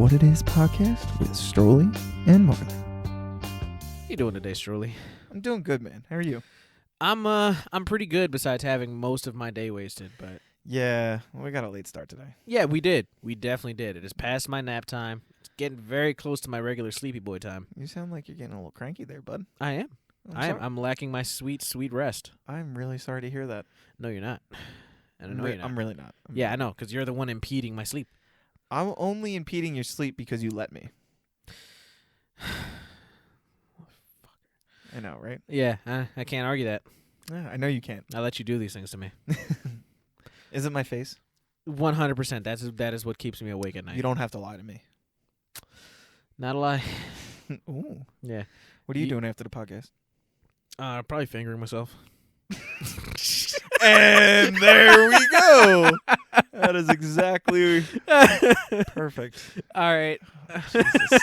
What It Is podcast with Strolli and Marlee. How you doing today, Strolli? I'm doing good, man. How are you? I'm pretty good besides having most of my day wasted, but Yeah, we got a late start today. yeah, we did. We definitely did. It is past my nap time. It's getting very close to my regular sleepy boy time. You sound like you're getting a little cranky there, bud. I am. I'm I'm lacking my sweet, sweet rest. I'm really sorry to hear that. No, you're not. And I know you're not. I'm really not. Yeah, I know, because you're the one impeding my sleep. I'm only impeding your sleep because you let me. I know, right? Yeah, I can't argue that. Yeah, I know you can't. I let you do these things to me. Is it my face? 100%. That is what keeps me awake at night. You don't have to lie to me. Not a lie. Ooh. Yeah. What are you doing after the podcast? Probably fingering myself. And there we go. That is exactly perfect. All right. Jesus.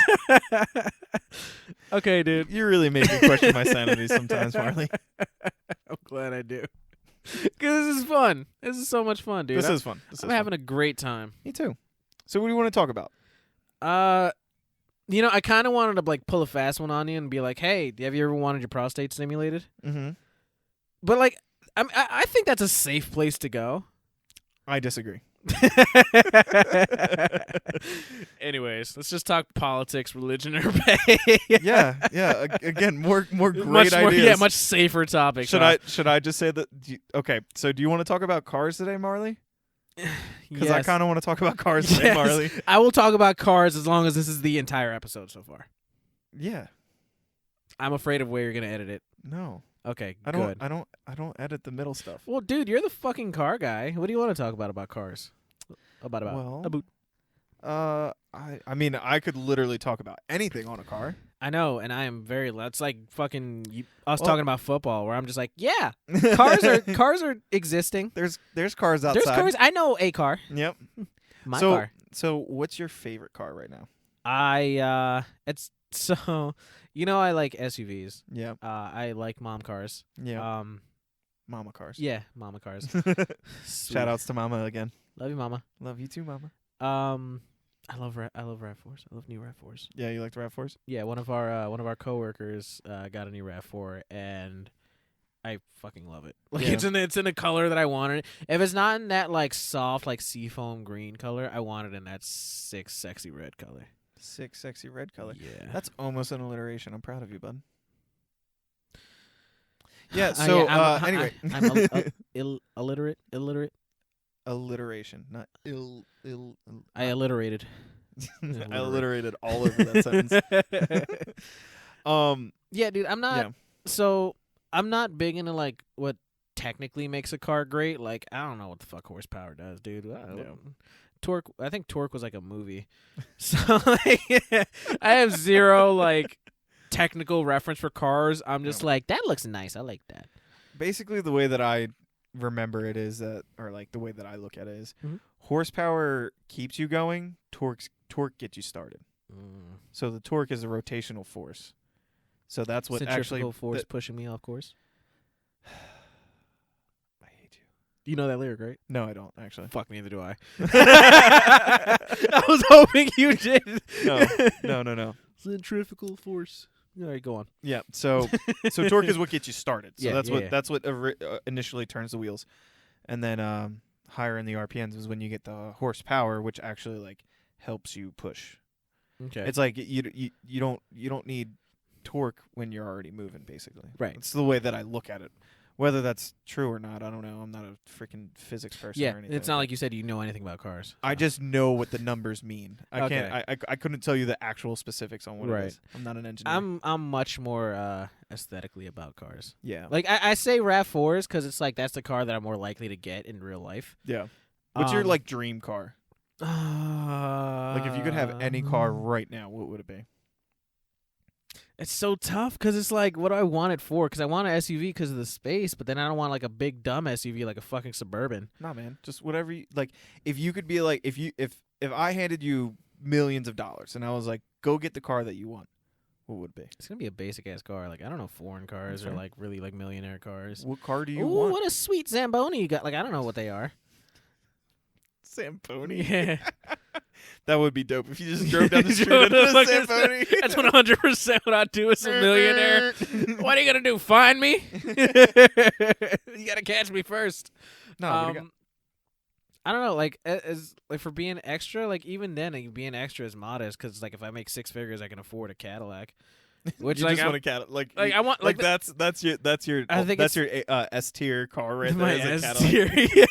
Okay, dude. You really make me question my sanity sometimes, Marlee. I'm glad I do. Because this is fun. This is so much fun, dude. This is fun. I'm having a great time. Me too. So what do you want to talk about? I kind of wanted to like pull a fast one on you and be like, hey, have you ever wanted your prostate stimulated? Mm-hmm. But like, I think that's a safe place to go. I disagree. Anyways, let's just talk politics, religion, or pay. Yeah. Again, more great ideas. Yeah, much safer topic. Should I just say that? Okay. So do you want to talk about cars today, Marlee? Because I kind of want to talk about cars today, Marlee. I will talk about cars as long as this is the entire episode so far. Yeah. I'm afraid of where you're gonna edit it. No. Okay, I good. don't edit the middle stuff. Well, dude, you're the fucking car guy. What do you want to talk about cars? Well, About. I mean, I could literally talk about anything on a car. I know, and I am very. That's like fucking us Well- talking about football, where I'm just like, yeah, cars are existing. There's cars outside. There's cars. I know a car. Yep. My car. So what's your favorite car right now? It's so. I like SUVs. Yeah. I like mom cars. Yeah. Mama cars. Yeah, mama cars. Shout outs to Mama again. Love you, mama. Love you too, Mama. I love RAV4s. I love new RAV4s. Yeah, you like the RAV4s? Yeah, one of our coworkers got a new RAV4, and I fucking love it. Like Yeah. it's in a color that I wanted. If it's not in that like soft like seafoam green color, I want it in that sick sexy red color. Sick, sexy red color. Yeah. That's almost an alliteration. I'm proud of you, bud. Yeah. So anyway, I'm illiterate. alliteration, not ill. I alliterated. I alliterated all over that sentence. Yeah, dude. I'm not. Yeah. So I'm not big into like what technically makes a car great. Like I don't know what the fuck horsepower does, dude. Torque. I think Torque was like a movie. So like, I have zero like technical reference for cars. I'm just like, that looks nice. I like that. Basically, the way that I remember it is that, or like the way that I look at it is, horsepower keeps you going. Torque gets you started. So the torque is a rotational force. So that's what Centrifugal force pushing me off course. I hate you. You know that lyric, right? No, I don't actually. Fuck, neither do I. I was hoping you did. No. Centrifugal force. All right, go on. Yeah. So torque is what gets you started. So Yeah, that's what initially turns the wheels, and then higher in the RPMs is when you get the horsepower, which actually like helps you push. Okay. It's like you don't need torque when you're already moving, basically. Right. It's the way that I look at it. Whether that's true or not, I don't know. I'm not a freaking physics person or anything. It's not like you said you know anything about cars. I just know what the numbers mean. I Okay. can't. I couldn't tell you the actual specifics on what Right. it is. I'm not an engineer. I'm much more aesthetically about cars. Yeah. Like I say RAV4s because it's like that's the car that I'm more likely to get in real life. Yeah. What's your like dream car? Like if you could have any car right now, what would it be? It's so tough because it's like, what do I want it for? Because I want an SUV because of the space, but then I don't want like a big dumb SUV like a fucking Suburban. Nah, man. Just whatever. Like, if you could be like, if I handed you millions of dollars and I was like, go get the car that you want, what would it be? It's gonna be a basic ass car. Like I don't know, foreign cars or like really like millionaire cars. What car do you Ooh, want? what a sweet Zamboni you got. Like I don't know what they are. Zamboni. Yeah. That would be dope if you just drove down the street in a Symphony. That's 100% what I'd do as a millionaire. What are you gonna do? Find me? You gotta catch me first. No, I don't know. Like, as like for being extra, like even then, like, being extra is modest because like if I make 6 figures, I can afford a Cadillac. Which you like just want a cat like I want like that's your S tier car right my there. S tier. Yeah.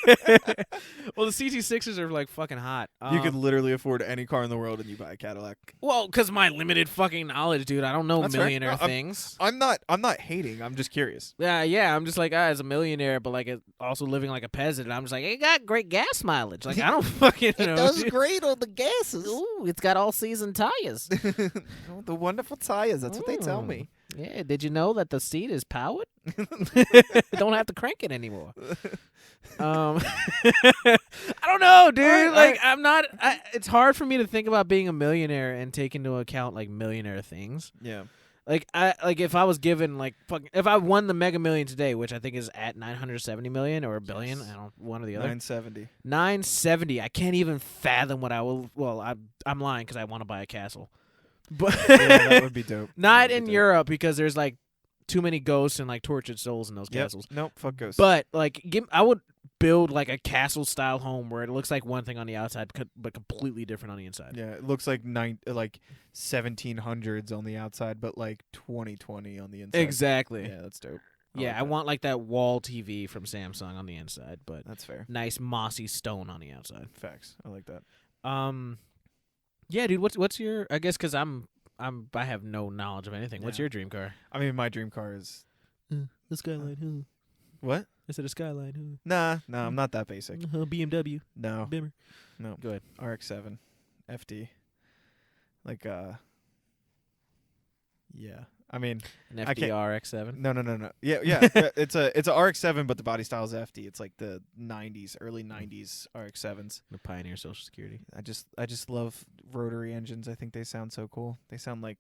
Well, the CT6s are like fucking hot. You could literally afford any car in the world and you buy a Cadillac. Well, because my limited fucking knowledge, dude. I don't know That's millionaire right. No, things. I'm not hating. I'm just curious. Yeah. I'm just like, as a millionaire, but like also living like a peasant. I'm just like, it got great gas mileage. Like I don't fucking know. It does dude. great on the gases. Ooh, it's got all season tires. Oh, the wonderful tires. That's what they tell me. Yeah, did you know that the seat is powered? Don't have to crank it anymore. I don't know, dude. I'm not. It's hard for me to think about being a millionaire and take into account like millionaire things. Yeah. Like if I was given if I won the Mega Million today, which I think is at 970 million or a billion, I don't know, one or the other. 970. 970. I can't even fathom what I will. Well, I'm lying because I want to buy a castle. But yeah, that would be dope. Not in Europe because there's like too many ghosts and like tortured souls in those castles. Nope, fuck ghosts. But like, I would build like a castle style home where it looks like one thing on the outside, but completely different on the inside. Yeah, it looks like 1700s on the outside, but like 2020 on the inside. Exactly. Yeah, that's dope. I want like that wall TV from Samsung on the inside, but that's fair. Nice mossy stone on the outside. Facts. I like that. Yeah, dude. What's your? I guess because I have no knowledge of anything. Yeah. What's your dream car? I mean, my dream car is the Skyline. What? Is it a Skyline? Nah, I'm not that basic. BMW. No. Bimmer. No. Go ahead. RX-7, FD. Like yeah. I mean, an FD RX-7. No. Yeah. It's a RX-7, but the body style is FD. It's like the early 90s RX-7s. The pioneer Social Security. I just love rotary engines. I think they sound so cool. They sound like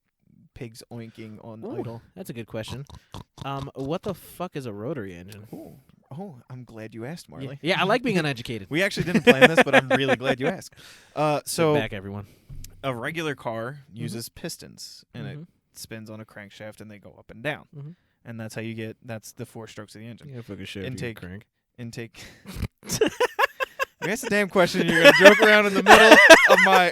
pigs oinking on idle. That's a good question. What the fuck is a rotary engine? Oh, I'm glad you asked, Marlee. Yeah, I like being uneducated. We actually didn't plan this, but I'm really glad you asked. So get back, everyone. A regular car uses pistons, and it spins on a crankshaft, and they go up and down, and that's how you get. That's the 4 strokes of the engine. Yeah, fucking shit. Intake. You asked a damn question, and you're gonna joke around in the middle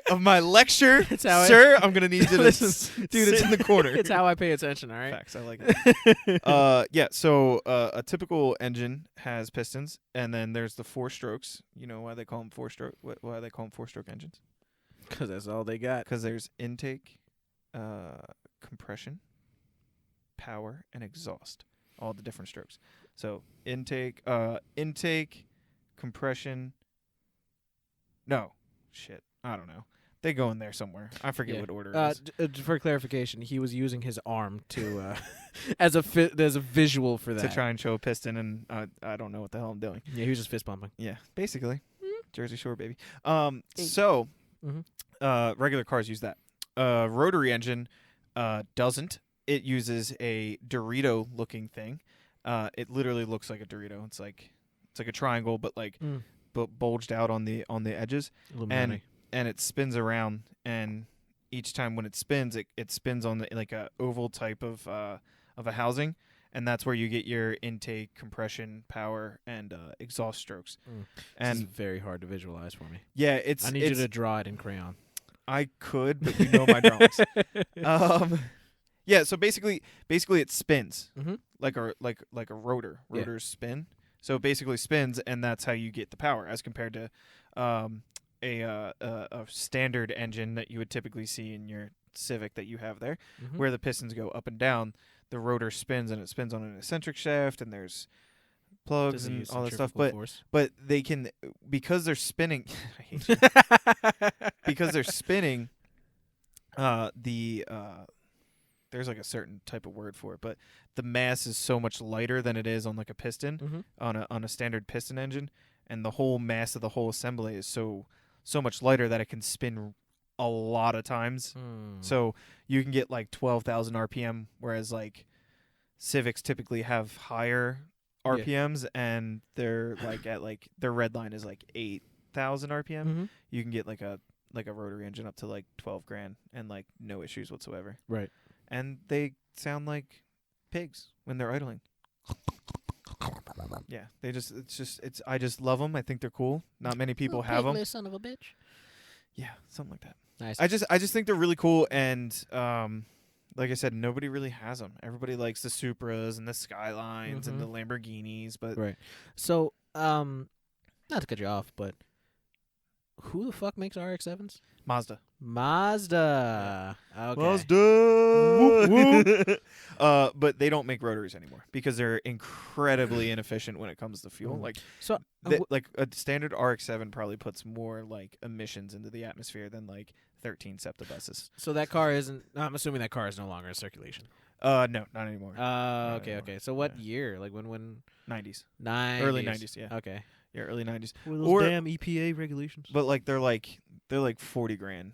of my lecture, sir. I'm gonna need you to listen, dude, sit in the corner. It's how I pay attention. All right. Facts. I like it. Yeah. So a typical engine has pistons, and then there's the 4 strokes. You know why they call them 4-stroke? Why they call them 4-stroke engines? Because that's all they got. Because there's intake, compression, power, and exhaust. All the different strokes. So intake, compression. No, shit. I don't know. They go in there somewhere. I forget what order it is. For clarification, he was using his arm to as a visual for that. To try and show a piston, and I don't know what the hell I'm doing. Yeah, he was just fist pumping. Yeah, basically. Jersey Shore, baby. So regular cars use that. Rotary engine doesn't. It uses a Dorito-looking thing. It literally looks like a Dorito. It's like a triangle, but like but bulged out on the edges, and it spins around. And each time when it spins, it spins on like a oval type of a housing, and that's where you get your intake, compression, power, and exhaust strokes. And this is very hard to visualize for me. Yeah, I need you to draw it in crayon. I could, but you know my drawings. Yeah, so basically it spins like a rotor. Rotors spin, so it basically spins, and that's how you get the power, as compared to a standard engine that you would typically see in your Civic that you have there, where the pistons go up and down. The rotor spins, and it spins on an eccentric shaft, and there's plugs and all that stuff. But they can, because they're spinning. I hate you. Because they're spinning. There's like a certain type of word for it, but the mass is so much lighter than it is on like a piston on a standard piston engine, and the whole mass of the whole assembly is so much lighter that it can spin a lot of times. So you can get like 12,000 RPM, whereas like Civics typically have higher RPMs, and they're like at like their red line is like 8,000 RPM. You can get like a like a rotary engine up to like 12 grand and like no issues whatsoever. Right. And they sound like pigs when they're idling. Yeah, I just love them. I think they're cool. Not many people have them. Son of a bitch. Yeah, something like that. Nice. I just think they're really cool, and like I said, nobody really has them. Everybody likes the Supras and the Skylines and the Lamborghinis, but right. So, not to cut you off, but who the fuck makes RX-7s? Mazda. Okay. Mazda. Whoop, whoop. But they don't make rotaries anymore because they're incredibly inefficient when it comes to fuel. Like so, like a standard RX-7 probably puts more like emissions into the atmosphere than like 13 SEPTA buses. So that car isn't. I'm assuming that car is no longer in circulation. No, not anymore. Okay. So what year? Like when? 90s. 90s. Early 90s. Yeah. Okay. Yeah, early 90s. Those damn EPA regulations. But like they're like 40 grand.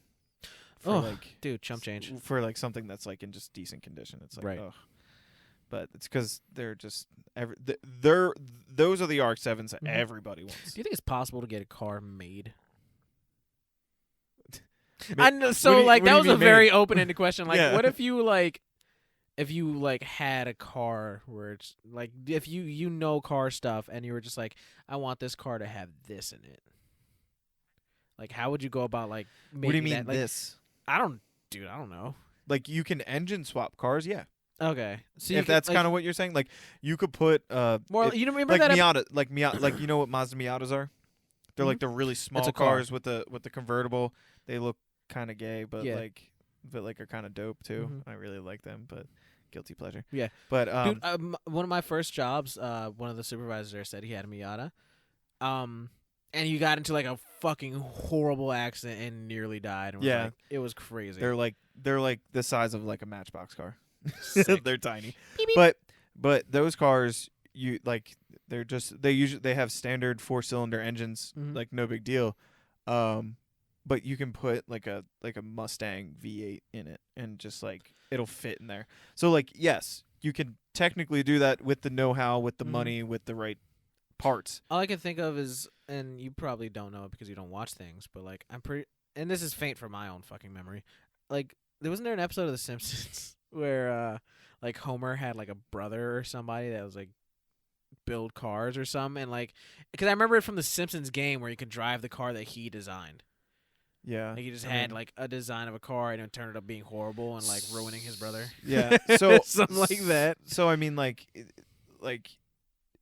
For like dude, chump change for like something that's like in just decent condition. It's like right. Ugh. But it's because they're just those are the RX-7s that everybody wants. Do you think it's possible to get a car made? I know. So like that was a very open-ended question. Like, what if you had a car where it's like if you know car stuff and you were just like, I want this car to have this in it. Like, how would you go about like making what do you mean that, like, this? I don't know. Like you can engine swap cars, yeah. Okay. So if that's kind of what you're saying, like you could put more. You remember like that Miata, like like you know what Mazda Miatas are? They're like the really small cars with the convertible. They look kind of gay, but like are kind of dope too. I really like them, but guilty pleasure. Yeah. But dude, one of my first jobs, one of the supervisors there said he had a Miata. And you got into like a fucking horrible accident and nearly died. And was like, it was crazy. They're like the size of like a Matchbox car. They're tiny. Beep, beep. But those cars they have standard 4-cylinder engines, like no big deal. But you can put like a Mustang V8 in it and just like it'll fit in there. So like yes, you can technically do that with the know-how, with the money, with the right parts. All I can think of is, and you probably don't know it because you don't watch things, but like and this is faint from my own fucking memory. Like wasn't there an episode of The Simpsons where like Homer had like a brother or somebody that was like build cars or something, and like because I remember it from the Simpsons game where you could drive the car that he designed. Yeah, like he just had like a design of a car and it turned up being horrible and like ruining his brother. Yeah, so something like that. So I mean, like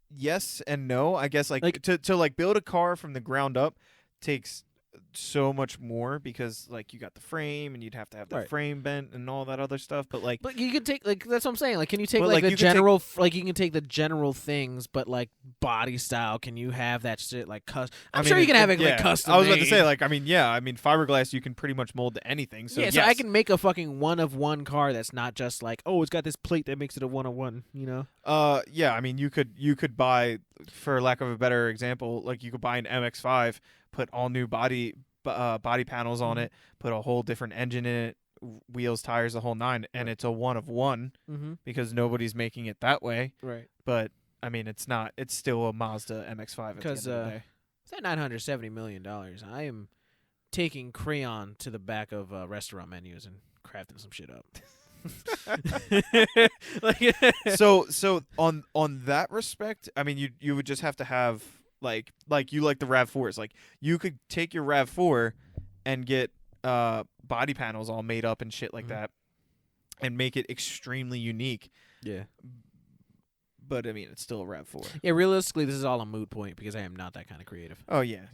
yes and no. I guess like to like build a car from the ground up takes so much more because like you got the frame and you'd have to have the frame bent and all that other stuff. But you can take like that's what I'm saying. Like, can you take like the general like you can take the general things, but like body style, can you have that shit like custom? I'm sure you can have it like custom. I was about to say like I mean fiberglass you can pretty much mold to anything. So so I can make a fucking one of one car that's not just like it's got this plate that makes it a 1-of-1. You know? Yeah. I mean you could buy, for lack of a better example, like you could buy an MX-5, put all new body panels on it, put a whole different engine in it, wheels, tires, the whole nine, and it's a 1-of-1 because nobody's making it that way. Right. But I mean, it's not. It's still a Mazda MX-5 at the end of the day. That $970 million, I am taking crayon to the back of restaurant menus and crafting some shit up. So on that respect, I mean, you would just have to have like you like the RAV4s. Like you could take your RAV4 and get body panels all made up and shit like that, and make it extremely unique. Yeah. But I mean, it's still a RAV4. Yeah, realistically, this is all a moot point because I am not that kind of creative. Oh yeah.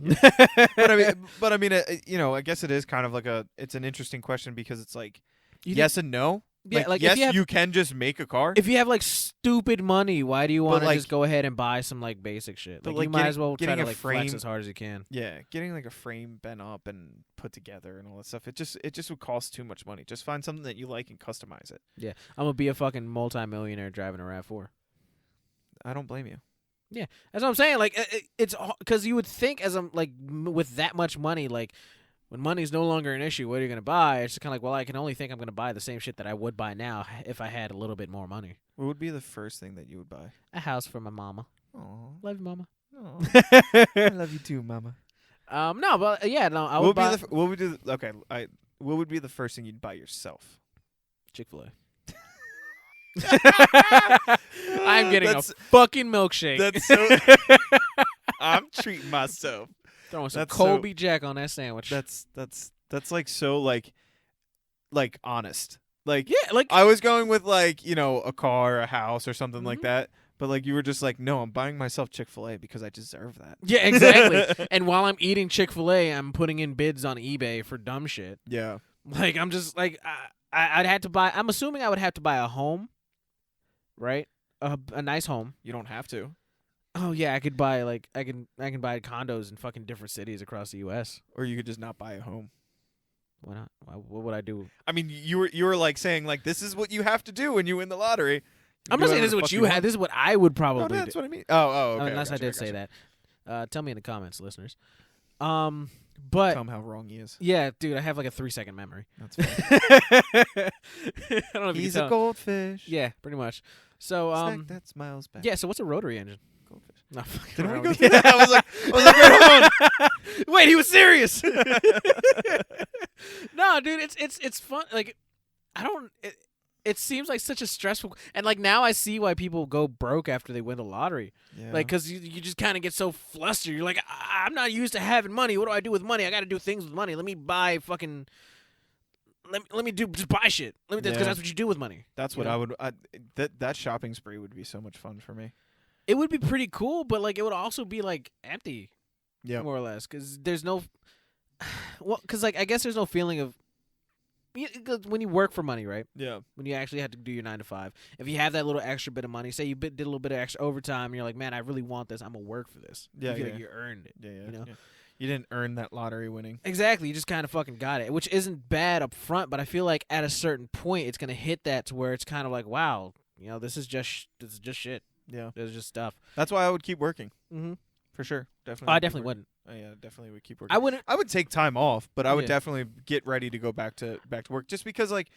but I mean, I guess it is kind of like it's an interesting question because it's like yes and no. Yeah, like yes, you can just make a car. If you have like stupid money, why do you want to just go ahead and buy some like basic shit? Like you might as well try to like flex as hard as you can. Yeah, getting like a frame bent up and put together and all that stuff. It just would cost too much money. Just find something that you like and customize it. Yeah, I'm gonna be a fucking multi-millionaire driving a RAV4. I don't blame you. Yeah, that's what I'm saying. Like it's because you would think as I'm like with that much money, like. When money's no longer an issue, what are you going to buy? It's kind of like, well, I can only think I'm going to buy the same shit that I would buy now if I had a little bit more money. What would be the first thing that you would buy? A house for my mama. Aw. Love you, mama. I love you too, mama. No, but yeah, no. I What would buy what would be the first thing you'd buy yourself? Chick-fil-A. I'm getting a fucking milkshake. That's so. I'm treating myself. Throwing some Colby Jack on that sandwich. That's like so like honest. Like yeah, like I was going with like a car, a house, or something like that. But like you were just like, no, I'm buying myself Chick-fil-A because I deserve that. Yeah, exactly. And while I'm eating Chick-fil-A, I'm putting in bids on eBay for dumb shit. Yeah. Like I'm just like I'd have to buy. I'm assuming I would have to buy a home. Right, a nice home. You don't have to. Oh yeah, I could buy I can buy condos in fucking different cities across the U.S. Or you could just not buy a home. Why not? What would I do? I mean, you were like saying like this is what you have to do when you win the lottery. I'm not saying this is what you had. This is what I would probably do. That's what I mean. Oh, okay. Unless I did say that. Tell me in the comments, listeners. But tell him how wrong he is. Yeah, dude, I have like a 3-second memory. That's fine. I don't know if He's you a goldfish. Yeah, pretty much. So Snack that smiles back. Yeah. So what's a rotary engine? Goldfish. No, fucking Didn't we wrong go with through you. that? I was like, right on. Wait, he was serious. No, dude, it's fun. Like, I don't. It seems like such a stressful, and like now I see why people go broke after they win the lottery. Yeah. Like, cause you just kind of get so flustered. You're like, I'm not used to having money. What do I do with money? I got to do things with money. Let me buy fucking. Let me just buy shit. Because that's what you do with money. That's what I would. That shopping spree would be so much fun for me. It would be pretty cool, but like it would also be like empty. Yeah. More or less, because there's no. Well, because like I guess there's no feeling of. When you work for money, right? Yeah. When you actually have to do your 9 to 5, if you have that little extra bit of money, say you did a little bit of extra overtime, and you're like, man, I really want this. I'm gonna work for this. Yeah. You feel like you earned it. Yeah. You know. Yeah. You didn't earn that lottery winning. Exactly. You just kind of fucking got it, which isn't bad up front, but I feel like at a certain point, it's gonna hit that to where it's kind of like, wow, this is just shit. Yeah. This is just stuff. That's why I would keep working. Mm-hmm. For sure. Definitely. Oh, I definitely wouldn't. Oh, yeah, definitely would keep working. I wouldn't. I would take time off, but I would definitely get ready to go back to work, just because like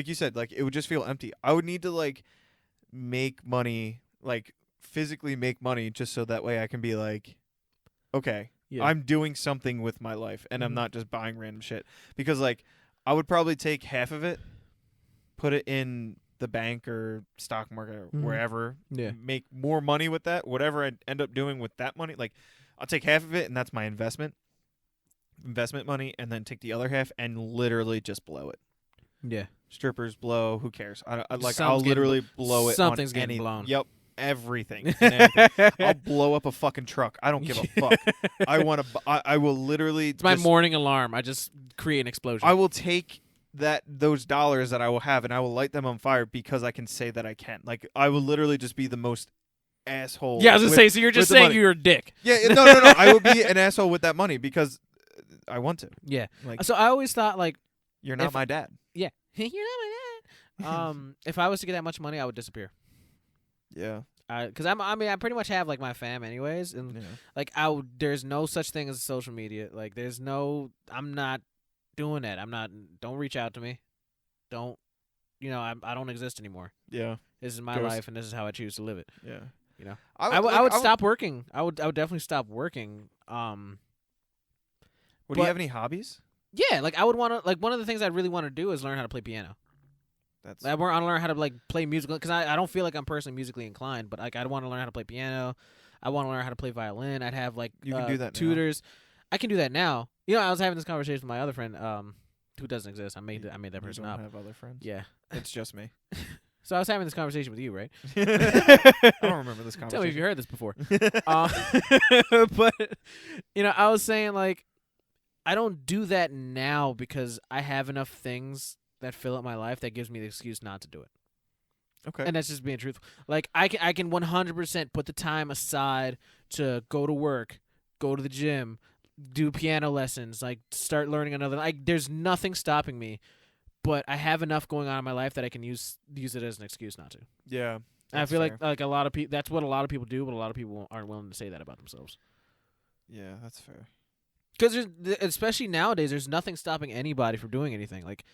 you said, like it would just feel empty. I would need to like make money, like physically make money, just so that way I can be like, okay, I'm doing something with my life, and I'm not just buying random shit. Because like I would probably take half of it, put it in the bank or stock market or wherever, make more money with that. Whatever I end up doing with that money, like I'll take half of it, and that's my investment money, and then take the other half and literally just blow it. Yeah, strippers blow. Who cares? I'll literally blow it. Something's getting blown. Yep, everything. And anything. I'll blow up a fucking truck. I don't give a fuck. I will literally. It's my morning alarm. I just create an explosion. I will take those dollars that I will have, and I will light them on fire because I can say that I can. Like I will literally just be the most asshole. Yeah, I was gonna say. So you're just saying you're a dick. Yeah, no. I will be an asshole with that money because I want to. Yeah. Like, so I always thought like you're not my dad. Yeah, you're not my dad. If I was to get that much money, I would disappear. Yeah. Because I pretty much have like my fam anyways, and like there's no such thing as social media. Like I'm not doing that. Don't reach out to me. Don't. I don't exist anymore. Yeah. This is my life, and this is how I choose to live it. Yeah. I would stop working. I would definitely stop working. Do you have any hobbies? Yeah, like I would want to. Like one of the things I really want to do is learn how to play piano. I want to learn how to like play musical because I don't feel like I'm personally musically inclined, but like I want to learn how to play piano. I want to learn how to play violin. I'd have like you can do that tutors. Now. I can do that now. I was having this conversation with my other friend, who doesn't exist. I made that person up. You don't have other friends? Yeah, it's just me. So I was having this conversation with you, right? I don't remember this conversation. Tell me if you heard this before. But I was saying like I don't do that now because I have enough things that fill up my life that gives me the excuse not to do it. Okay. And that's just being truthful. Like I can 100% put the time aside to go to work, go to the gym, do piano lessons, like start learning another. Like there's nothing stopping me, but I have enough going on in my life that I can use it as an excuse not to. Yeah. And I feel fair. like a lot of people. That's what a lot of people do, but a lot of people aren't willing to say that about themselves. Yeah, that's fair. Because especially nowadays, there's nothing stopping anybody from doing anything. Like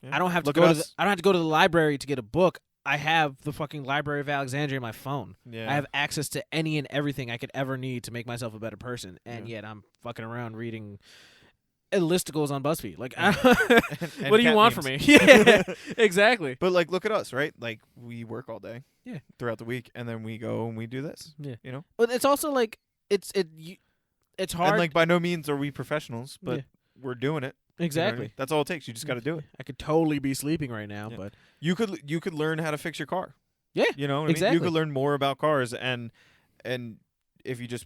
I don't have to go to the library to get a book. I have the fucking Library of Alexandria in my phone. Yeah. I have access to any and everything I could ever need to make myself a better person, and Yeah. yet I'm fucking around reading listicles on BuzzFeed. Like, and what do you cat want memes. from me? Yeah, exactly. But like, look at us, right? Like, we work all day. Yeah. Throughout the week, and then we go and we do this. Yeah. You know. But it's also like it's hard. And like, by no means are we professionals, but Yeah. we're doing it. You know what I Exactly. mean? That's all it takes. You just got to do it. I could totally be sleeping right now, Yeah. but You could learn how to fix your car. Yeah, You know what I mean? exactly. You could learn more about cars and if you just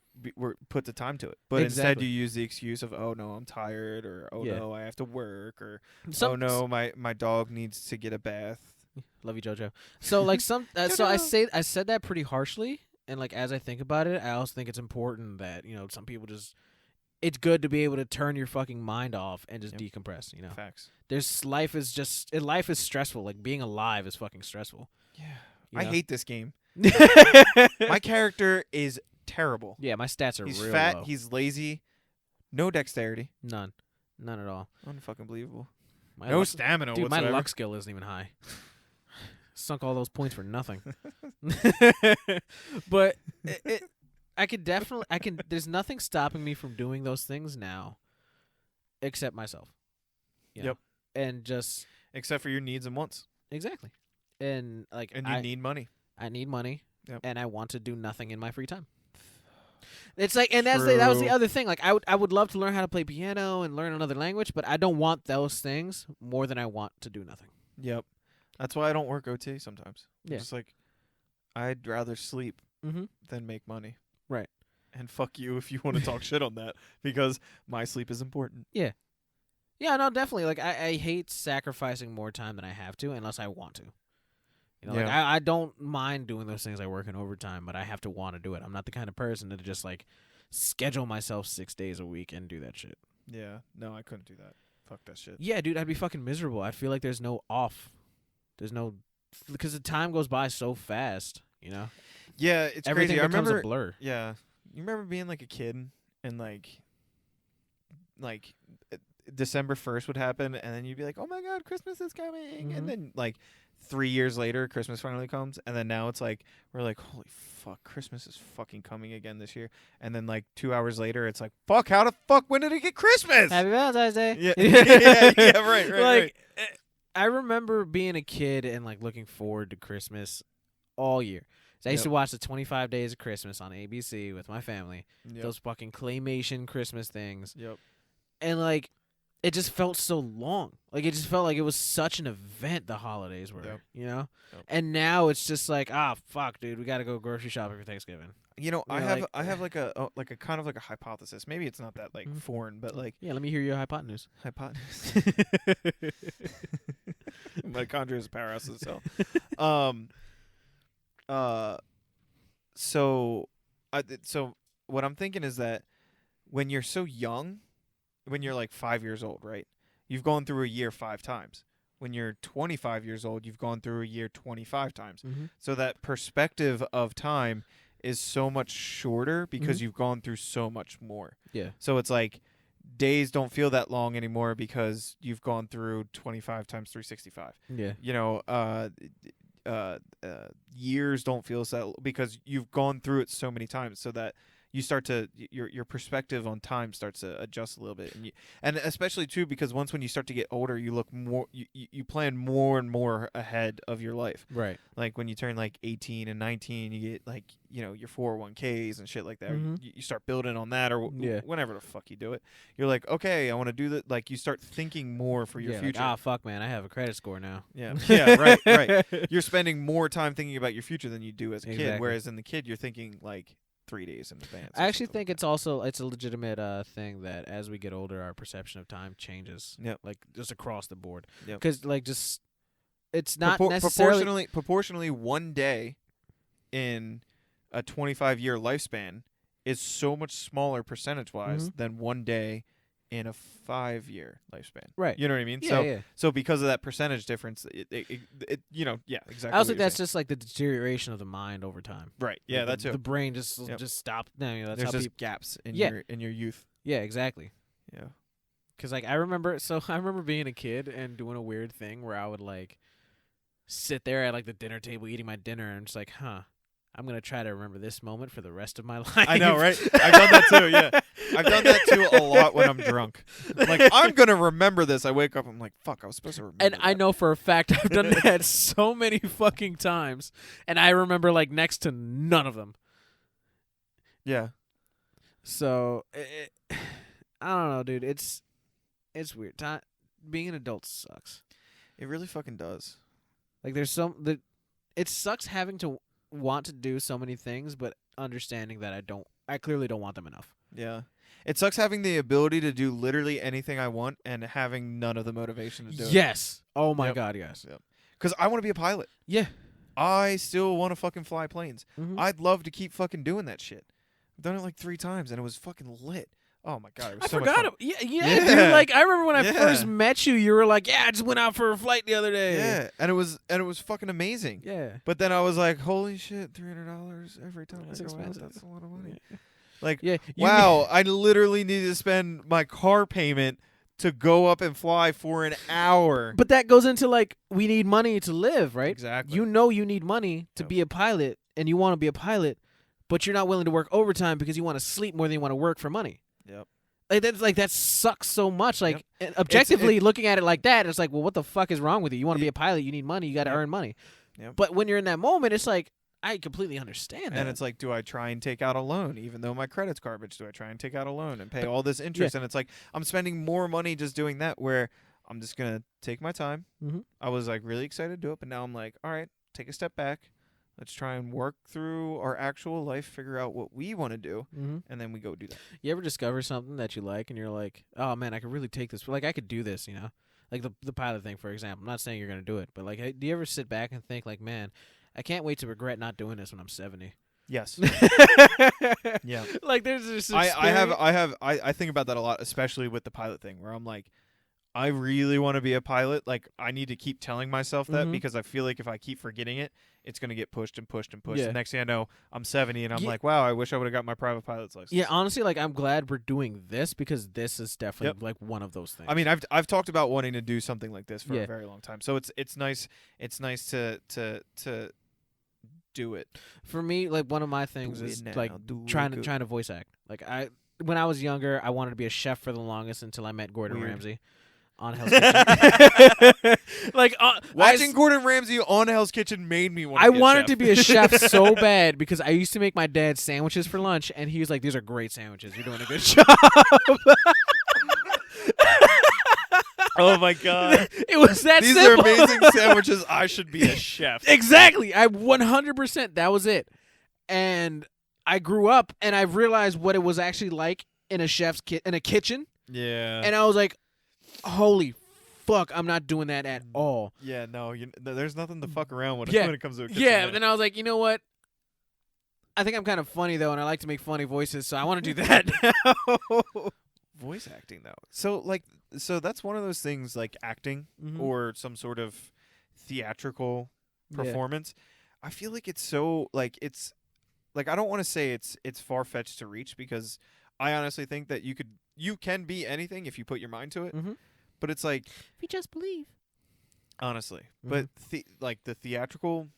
put the time to it. But instead Exactly. you use the excuse of, oh no, I'm tired, or oh Yeah. no, I have to work, or some, oh no, my dog needs to get a bath. love you, JoJo. So like so I said that pretty harshly, and like as I think about it, I also think it's important that some people just. It's good to be able to turn your fucking mind off and just decompress. Facts. Life is stressful. Like being alive is fucking stressful. Yeah. You I know? hate this game. My character is terrible. Yeah, my stats are He's real fat. low. He's lazy. No dexterity. None at all. Unfucking believable. My No luck, stamina dude. whatsoever. My luck skill isn't even high. Sunk all those points for nothing. But I could definitely. There's nothing stopping me from doing those things now, except myself. You know? Yep. And just Except for your needs and wants. exactly. And like And you need money. I need money, Yep. and I want to do nothing in my free time. It's like, and that was the True. other thing. Like, I would love to learn how to play piano and learn another language, but I don't want those things more than I want to do nothing. Yep. That's why I don't work OT sometimes. Yeah. Just like, I'd rather sleep Mm-hmm. than make money. Right. And fuck you if you want to talk shit on that, because my sleep is important. Yeah, no, definitely. Like, I hate sacrificing more time than I have to unless I want to. Like Yeah. I don't mind doing those things. I work in overtime, but I have to want to do it. I'm not the kind of person to just like schedule myself 6 days a week and do that shit. Yeah. No, I couldn't do that. Fuck that shit. Yeah, dude, I'd be fucking miserable. I feel like there's no off. There's no, because the time goes by so fast. Yeah, it's Everything crazy. I becomes remember. a blur. Yeah. You remember being like a kid and like December 1st would happen, and then you'd be like, "Oh my God, Christmas is coming!" Mhm. And then like 3 years later, Christmas finally comes, and then now it's like we're like, "Holy fuck, Christmas is fucking coming again this year!" And then like 2 hours later, it's like, "Fuck, how the fuck? When did it get Christmas?" Happy Valentine's Day. Yeah, yeah, right, like, I remember being a kid and like looking forward to Christmas all year. So I used to watch the 25 Days of Christmas on ABC with my family. Yep. Those fucking claymation Christmas things. Yep. And like, it just felt so long. Like, it just felt like it was such an event, the holidays were, Yep. Yep. Yep. And now it's just like, fuck, dude, we got to go grocery shopping for Thanksgiving. You know, I You're have like, I have like a kind of like a hypothesis. Maybe it's not that like Mhm. foreign, but like Yeah, let me hear your hypotenuse. hypothesis. Mitochondria is a powerhouse of itself. So what I'm thinking is that when you're so young, when you're like 5 years old, right? You've gone through a year 5 times. When you're 25 years old, you've gone through a year 25 times. Mm-hmm. So that perspective of time is so much shorter because Mhm. you've gone through so much more. Yeah. So it's like days don't feel that long anymore because you've gone through 25 times 365. Yeah. You know, years don't feel so because you've gone through it so many times, so that you start to your perspective on time starts to adjust a little bit, and especially too because when you start to get older, you look more you plan more and more ahead of your life. Right. Like when you turn like 18 and 19, you get like your 401ks and shit like that. Mhm. You start building on that, or Yeah. whenever the fuck you do it. You're like, okay, I want to do that. Like you start thinking more for your Yeah, future. Like, fuck, man, I have a credit score now. Yeah, yeah, right. You're spending more time thinking about your future than you do as a kid. Exactly. Whereas in the kid, you're thinking like 3 days in advance. I actually think it's a legitimate thing that as we get older, our perception of time changes. Yep. Like just across the board. Yep. Because like just it's not necessarily proportionally 1 day in a 25-year lifespan is so much smaller percentage-wise Mhm. than 1 day in a 5-year lifespan. Right. You know what I mean? Yeah, So because of that percentage difference, it yeah, exactly. I also what think you're that's saying. just like the deterioration of the mind over time. Right. Yeah, Like, that too. The brain just Yep. stopped. No, that's There's how just people. gaps in Yeah. your youth. Yeah, exactly. Yeah. Because like I remember being a kid and doing a weird thing where I would like sit there at like the dinner table eating my dinner and just like, I'm gonna try to remember this moment for the rest of my life. I know, right? I've done that too. Yeah, I've done that too a lot when I'm drunk. I'm like, I'm gonna remember this. I wake up, I'm like, fuck, I was supposed to remember. And that. I know for a fact I've done that so many fucking times, and I remember like next to none of them. Yeah. So I don't know, dude. It's weird. Being an adult sucks. It really fucking does. Like there's it sucks having to want to do so many things, but understanding that I clearly don't want them enough. Yeah. It sucks having the ability to do literally anything I want and having none of the motivation to do it. Yes. Oh my God, yes. Yep. Because I want to be a pilot. Yeah. I still want to fucking fly planes. Mm-hmm. I'd love to keep fucking doing that shit. I've done it like 3 times and it was fucking lit. Oh my God, it was so much fun. Yeah, dude. Like I remember when I first met you, you were like, "Yeah, I just went out for a flight the other day." Yeah, and it was fucking amazing. Yeah. But then I was like, "Holy shit, $300 every time That's I go expensive. out. That's a lot of money." Yeah. Like, Yeah, wow, I literally need to spend my car payment to go up and fly for an hour. But that goes into like we need money to live, right? Exactly. You know you need money to be a pilot, and you want to be a pilot, but you're not willing to work overtime because you want to sleep more than you want to work for money. Yep. Like that sucks so much. Like objectively looking at it like that, it's like, well, what the fuck is wrong with you? You want to be a pilot, you need money, you got to earn money. Yep. But when you're in that moment, it's like I completely understand that. And it's like, do I try and take out a loan, even though my credit's garbage? Do I try and take out a loan and pay all this interest? And it's like I'm spending more money just doing that. Where I'm just gonna take my time. Mm-hmm. I was like really excited to do it, but now I'm like, all right, take a step back. Let's try and work through our actual life, figure out what we want to do, and then we go do that. You ever discover something that you like, and you're like, oh man, I could really take this. Like I could do this, you know? Like the pilot thing, for example. I'm not saying you're gonna do it, but like, do you ever sit back and think like, man, I can't wait to regret not doing this when I'm 70? Yes. Yeah. Like there's this. I think about that a lot, especially with the pilot thing, where I'm like, I really want to be a pilot. Like I need to keep telling myself that because I feel like if I keep forgetting it, it's gonna get pushed and pushed and pushed. Yeah. The next thing I know, I'm 70 and I'm like, wow, I wish I would have got my private pilot's license. Yeah, honestly, like I'm glad we're doing this because this is definitely like one of those things. I mean, I've talked about wanting to do something like this for a very long time. So it's nice to do it. For me, like one of my things is like trying to voice act. Like when I was younger, I wanted to be a chef for the longest until I met Gordon Ramsay on Hell's Kitchen. Like watching Gordon Ramsay on Hell's Kitchen made me want. I wanted to be a chef so bad because I used to make my dad sandwiches for lunch, and he was like, "These are great sandwiches. You're doing a good job." Oh my God! It was that These simple. are amazing sandwiches. I should be a chef. Exactly. I 100%. That was it. And I grew up and I realized what it was actually like in a chef's in a kitchen. Yeah. And I was like, "Holy fuck! I'm not doing that at all." Yeah. No. There's nothing to fuck around with when it comes to a kitchen. Yeah. Then I was like, you know what? I think I'm kind of funny though, and I like to make funny voices, so I want to do that now. Voice acting though. So that's one of those things like acting or some sort of theatrical performance. I feel like it's so like it's like I don't want to say it's far-fetched to reach because I honestly think that you can be anything if you put your mind to it. But it's like if you just believe. Honestly. But like the theatrical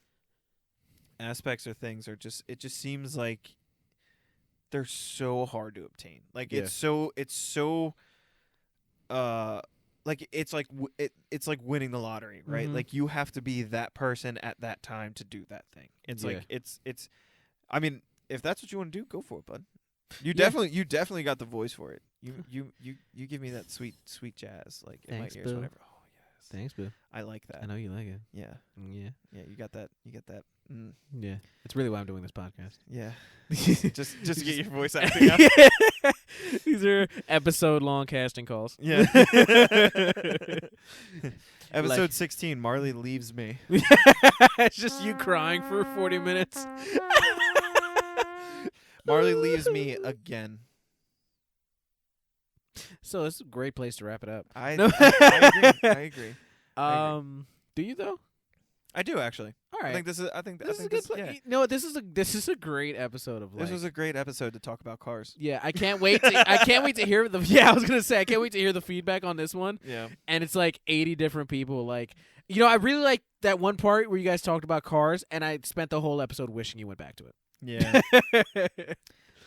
aspects of things are just it just seems like they're so hard to obtain. Like it's so like it's like winning the lottery, right? Like you have to be that person at that time to do that thing. It's like it's I mean, if that's what you want to do, go for it, bud. You definitely got the voice for it. You give me that sweet jazz like in my ears whenever. Oh yes. Thanks, boo. I like that. I know you like it. Yeah. Yeah. You got that. Yeah. It's really why I'm doing this podcast. Yeah. just to get your voice acting out. These are episode-long casting calls. Yeah. Episode 16, Marlee leaves me. It's just you crying for 40 minutes. Marlee leaves me again. So this is a great place to wrap it up. I agree. Do you though? I do actually. All right. I think this is. I think this is a this. good. Yeah. You know what? This is a great episode of. This was a great episode to talk about cars. Yeah, I can't wait. I can't wait to hear the. Yeah, I was gonna say I can't wait to hear the feedback on this one. Yeah. And it's like 80 different people. Like, you know, I really like that one part where you guys talked about cars, and I spent the whole episode wishing you went back to it. Yeah.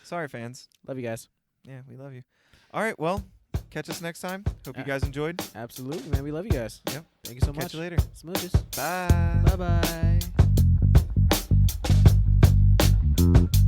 Sorry, fans. Love you guys. Yeah, we love you. All right, well, catch us next time. Hope you guys enjoyed. Absolutely, man. We love you guys. Yep. Thank you so much. Catch you later. Smooches. Bye. Bye-bye.